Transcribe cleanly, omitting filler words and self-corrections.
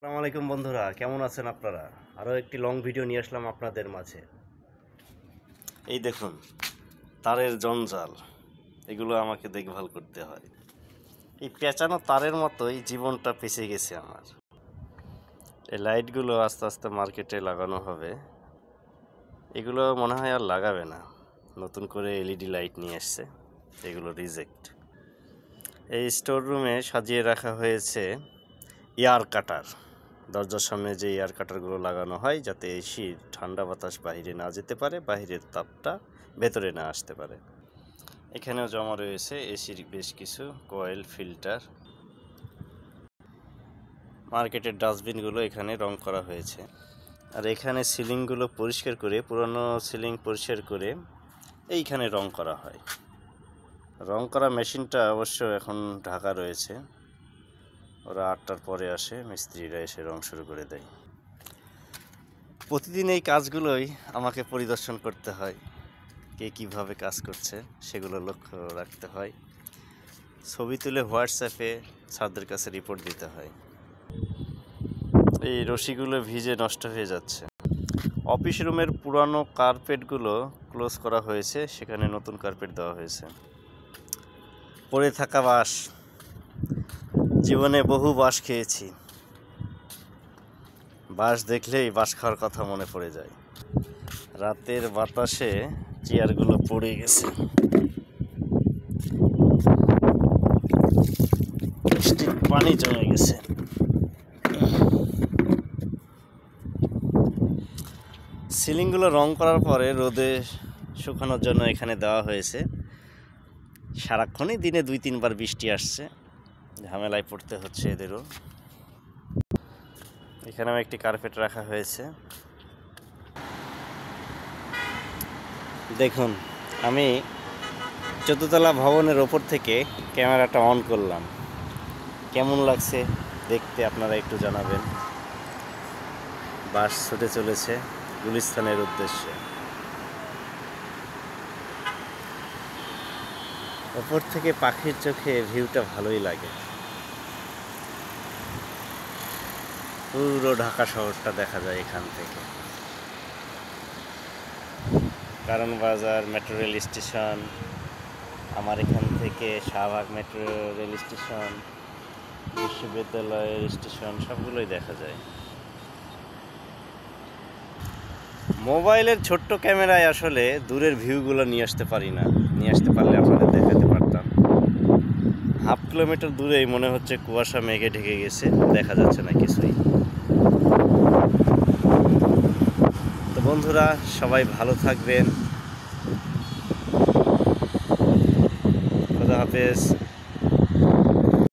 আসসালামু আলাইকুম বন্ধুরা, কেমন আছেন আপনারা? আরও একটি লং ভিডিও নিয়ে আসলাম আপনাদের মাঝে। এই দেখুন, তারের জঞ্জাল, এগুলো আমাকে দেখভাল করতে হয়। এই পেঁচানো তারের মতোই জীবনটা পেঁচে গেছে আমার। এই লাইটগুলো আস্তে আস্তে মার্কেটে লাগানো হবে। এগুলো মনে হয় আর লাগাবে না, নতুন করে এলইডি লাইট নিয়ে এসছে, এগুলো রিজেক্ট। এই স্টোর রুমে সাজিয়ে রাখা হয়েছে এয়ার কাটার। দরজার সামনে যে এয়ার কাটারগুলো লাগানো হয় যাতে এসির ঠান্ডা বাতাস বাইরে না যেতে পারে, বাইরের তাপটা ভেতরে না আসতে পারে। এখানেও জমা রয়েছে এসির বেশ কিছু কয়েল, ফিল্টার। মার্কেটের ডাস্টবিনগুলো এখানে রং করা হয়েছে। আর এখানে সিলিংগুলো পরিষ্কার করে, পুরনো সিলিং পরিষ্কার করে এইখানে রং করা হয়। রং করা মেশিনটা অবশ্য এখন ঢাকা রয়েছে, ওরা 8টার পরে আসে, মিস্ত্রিরা এসে রং শুরু করে দেয়। প্রতিদিন এই কাজগুলোই আমাকে পরিদর্শন করতে হয়, কে কীভাবে কাজ করছে সেগুলো লক্ষ্য রাখতে হয়। ছবি তুলে হোয়াটসঅ্যাপে স্যারদের কাছে রিপোর্ট দিতে হয়। এই রশিগুলো ভিজে নষ্ট হয়ে যাচ্ছে। অফিস রুমের পুরানো কার্পেটগুলো ক্লোজ করা হয়েছে, সেখানে নতুন কার্পেট দেওয়া হয়েছে। পড়ে থাকা বাঁশ, জীবনে বহু বাঁশ খেয়েছি। বাঁশ দেখলেই বাঁশ খাওয়ার কথা মনে পড়ে যায়। রাতের বাতাসে চেয়ারগুলো পড়ে গেছে, বৃষ্টির পানি জমে গেছে। সিলিংগুলো রং করার পরে রোদে শুকানোর জন্য এখানে দেওয়া হয়েছে। সারাক্ষণই দিনে 2-3 বার বৃষ্টি আসছে, ঝামেলায় পড়তে হচ্ছে এদেরও। এখানেও একটি কার্পেট রাখা হয়েছে। দেখুন, আমি 14তলা ভবনের ওপর থেকে ক্যামেরাটা অন করলাম। কেমন লাগছে দেখতে আপনারা একটু জানাবেন। বাস ছুটে চলেছে গুলিস্তানের উদ্দেশ্যে। ওপর থেকে পাখির চোখে ভিউটা ভালোই লাগে। পুরো ঢাকা শহরটা দেখা যায় এখান থেকে। কারণ বাজার, মেট্রো রেল স্টেশন, আমার এখান থেকে শাহবাগ মেট্রো রেল স্টেশন, বিশ্ববিদ্যালয়ের স্টেশন, সবগুলোই দেখা যায়। মোবাইলের ছোট্ট ক্যামেরায় আসলে দূরের ভিউগুলো নিয়ে আসতে পারি না, নিয়ে আসতে পারলে আপনাদের দেখাতে পারতাম। 1/2 কিলোমিটার দূরেই মনে হচ্ছে কুয়াশা মেঘে ঢেকে গেছে, দেখা যাচ্ছে না কিছুই। তো বন্ধুরা, সবাই ভালো থাকবেন। খোদা হাফেজ।